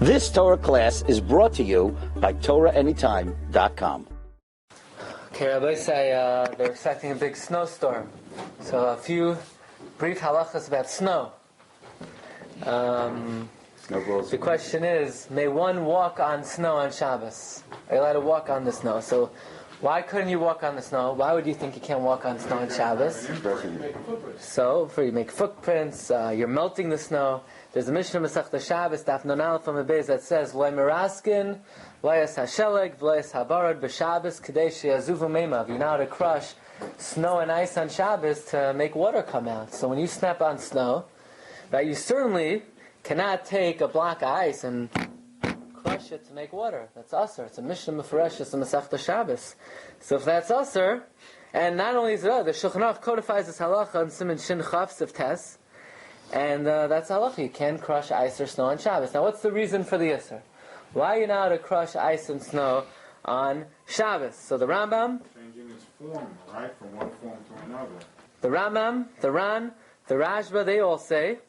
This Torah class is brought to you by TorahAnytime.com. Okay, Rabbi say they're expecting a big snowstorm. So a few brief halachas about snow. The question is, may one walk on snow on Shabbos? Are you allowed to walk on the snow? So why couldn't you walk on the snow? Why would you think you can't walk on snow on Shabbos? So, for you make footprints, you're melting the snow. There's a Mishnah Masechta Shabbos, Daf Nun Aleph Amud Beis, that says, Lo meraskin, v'layas hasheleg, v'layas habarad b'Shabbos, k'dei sheyazuvu meimav. You know how to crush snow and ice on Shabbos to make water come out. So when you snap on snow, right, you certainly cannot take a block of ice and crush it to make water. That's usher. It's a Mishnah Mefereshus in Masechta Shabbos. So if that's usher, and not only is it the Shulchan Aruch codifies this halacha in Siman Shin Chaf Sif Tes, and that's halacha. You can't crush ice or snow on Shabbos. Now, what's the reason for the isser? Why are you not to crush ice and snow on Shabbos? So the Rambam, changing its form, right, from one form to another. The Rambam, the Ran, the Rashba, they all say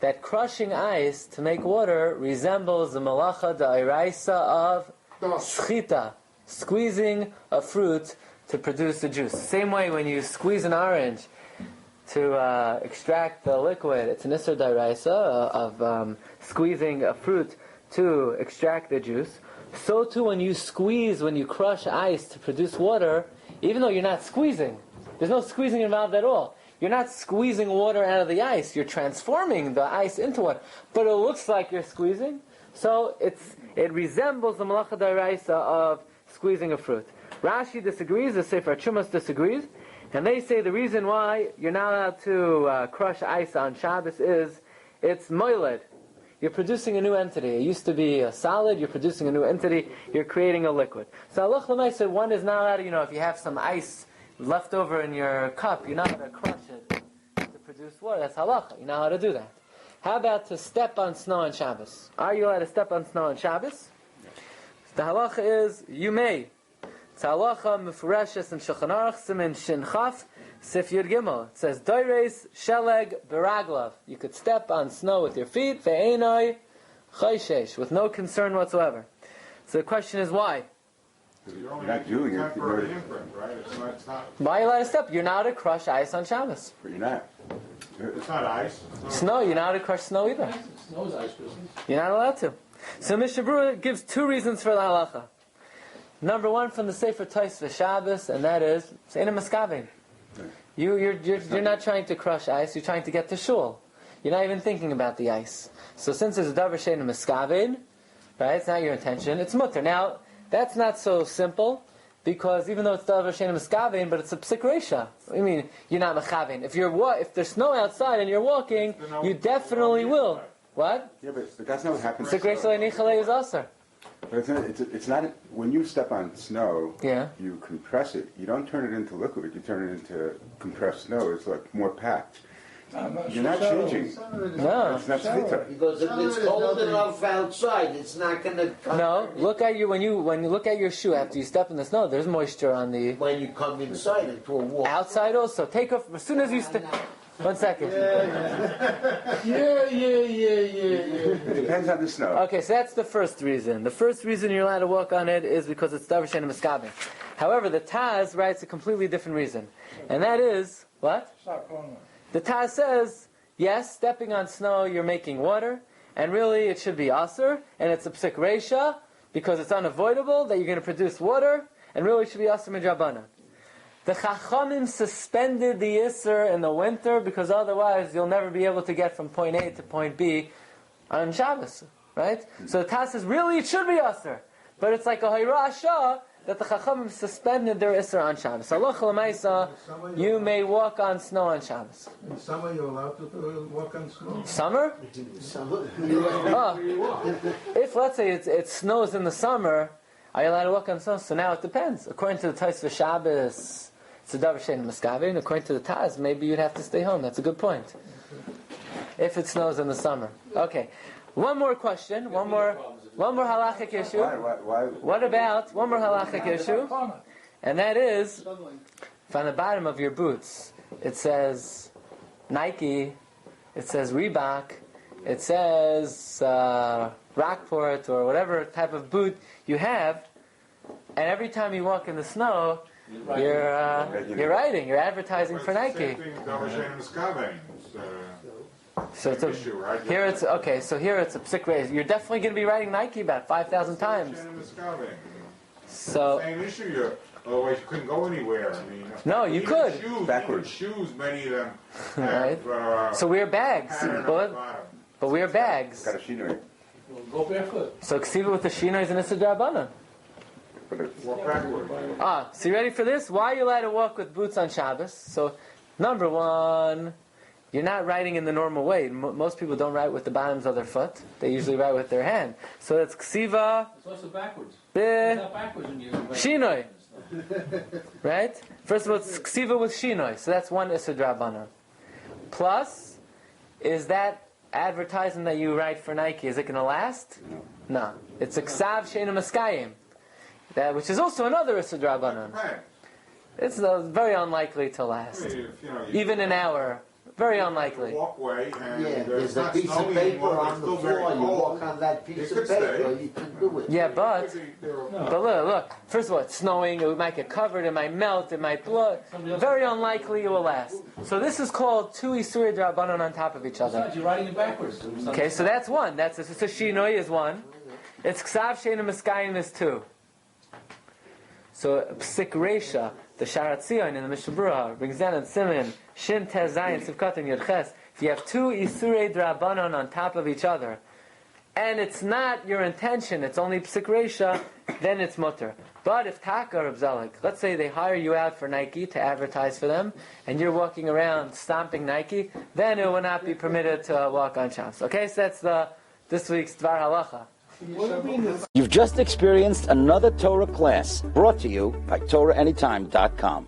that crushing ice to make water resembles the malacha da'iraisa of schita, squeezing a fruit to produce the juice. Same way when you squeeze an orange to extract the liquid, it's an isser da'iraisa of squeezing a fruit to extract the juice. So too when you crush ice to produce water, even though you're not squeezing, there's no squeezing involved at all. You're not squeezing water out of the ice. You're transforming the ice into water. But it looks like you're squeezing. So it resembles the malacha d'oraisa of squeezing a fruit. Rashi disagrees. The Sefer Chumash disagrees. And they say the reason why you're not allowed to crush ice on Shabbos is it's moiled. You're producing a new entity. It used to be a solid. You're producing a new entity. You're creating a liquid. So Allah L'may said one is not allowed to, if you have some ice left over in your cup, you're not going to crush it to produce water. That's halacha. You know how to do that. How about to step on snow on Shabbos? Are you allowed to step on snow on Shabbos? The halacha is, you may. It's halacha mefureshes in Shulchan Aruch, Siman Shin Chaf, Sif Yud Gimel. It says, Doires sheleg beraglav. You could step on snow with your feet, ve'enoi chayshesh, with no concern whatsoever. So the question is, why? You're not doing it. Temporary imprint, right? It's not. Why are you allowed to step? You're not allowed to crush ice on Shabbos. But you're not. It's not ice. Snow, you're not allowed to crush snow either. Snow's ice business. You're not allowed to. So Mishnah Berurah gives two reasons for the halacha. Number one, from the Sefer Tais Shabbos, and that is Seina Maskavein. You're not trying to crush ice. You're trying to get to shul. You're not even thinking about the ice. So since it's a davar Seina Maskavein, right? It's not your intention. It's mutter. Now that's not so simple, because even though it's davar Seina Maskavein, but it's a psik reisha. I mean, you're not mechavein. If there's snow outside and you're walking, you definitely will. What? Yeah, but that's not what happens. Psik reisha le'nichale is also. But it's not. When you step on snow, Yeah. you compress it. You don't turn it into liquid. You turn it into compressed snow. It's like more packed. You're not changing. No. It's not shvita. Because if it's cold enough outside, it's not going to come. No, look at when you look at your shoe after you step in the snow. There's moisture on the When you come inside into a walk. outside also. Take off as soon as you step. 1 second. Yeah. It depends on the snow. Okay, so that's the first reason. The first reason you're allowed to walk on it is because it's davar sheina maskavein. However, the Taz writes a completely different reason, and that is what? The Taz says, yes, stepping on snow, you're making water, and really it should be aser, and it's a psik reisha, because it's unavoidable that you're going to produce water, and really it should be aser midrabanan. The Chachamim suspended the Isser in the winter, because otherwise you'll never be able to get from point A to point B on Shabbos, right? So the Taz says, really it should be aser, but it's like a hayrasha that the Chachamim suspended their Isser on Shabbos. Halacha l'maisa, you may walk on snow on Shabbos. In summer, you're allowed to walk on snow? Summer? If, let's say, it snows in the summer, are you allowed to walk on snow? So now it depends. According to the Tais Shabbos, it's a davar sheina maskavein. According to the Taz, maybe you'd have to stay home. That's a good point. If it snows in the summer. Okay. One more question. One more halachic issue. Why? What about one more halachic issue? And that is, from the bottom of your boots, it says Nike, it says Reebok, it says Rockport or whatever type of boot you have, and every time you walk in the snow, you're writing, you're advertising for Nike. So it's here it's okay. So here it's a psik raise. You're definitely going to be writing Nike about 5,000 times. So same issue. Otherwise, you couldn't go anywhere. I mean, no, you could. Backwards. Shoes, many of them Right. have, So wear bags, pattern on the bottom. but wear bags. Got a shinoi. Go barefoot. So ksiva with the shino is an issa d'Rabbanan. But it's Walk backwards. So you ready for this? Why are you allowed to walk with boots on Shabbos? So, number one, you're not writing in the normal way. Most people don't write with the bottoms of their foot. They usually write with their hand. So it's ksiva, It's also backwards. be, It's not backwards when you shinoi. Right? First of all, it's ksiva with shinoi. So that's one issa d'Rabbanan. Plus, is that advertising that you write for Nike, is it going to last? No. It's a ksav she'ena maskayim. That, which is also another issa d'Rabbanan. Right. It's very unlikely to last. Even an hour. Very unlikely. Walkway and Yeah, it's there's a not piece of snowing paper anymore, but on it's the still very floor, you cold. walk on that piece It of could stay. paper, you can do it. Yeah, but look. First of all, it's snowing. It might get covered. It might melt. It might blow. Very unlikely it will last. So this is called two isurei d'Rabbanan on top of each other. Besides, you're writing it backwards. Okay, so that's one. That's a shinoi is one. It's ksav she'ena maskayim is two. So psik reisha, the Sharat Tzion in the Mishnah Berurah brings down in Siman Shin Tez Zayin Sivkat and Yud Ches. If you have two isurei d'Rabbanan on top of each other, and it's not your intention, it's only psik reisha, then it's mutter. But if taka Reb Zalek, let's say they hire you out for Nike to advertise for them, and you're walking around stomping Nike, then it will not be permitted to walk on Shabbos. Okay, so that's this week's Dvar Halacha. You've just experienced another Torah class brought to you by TorahAnytime.com.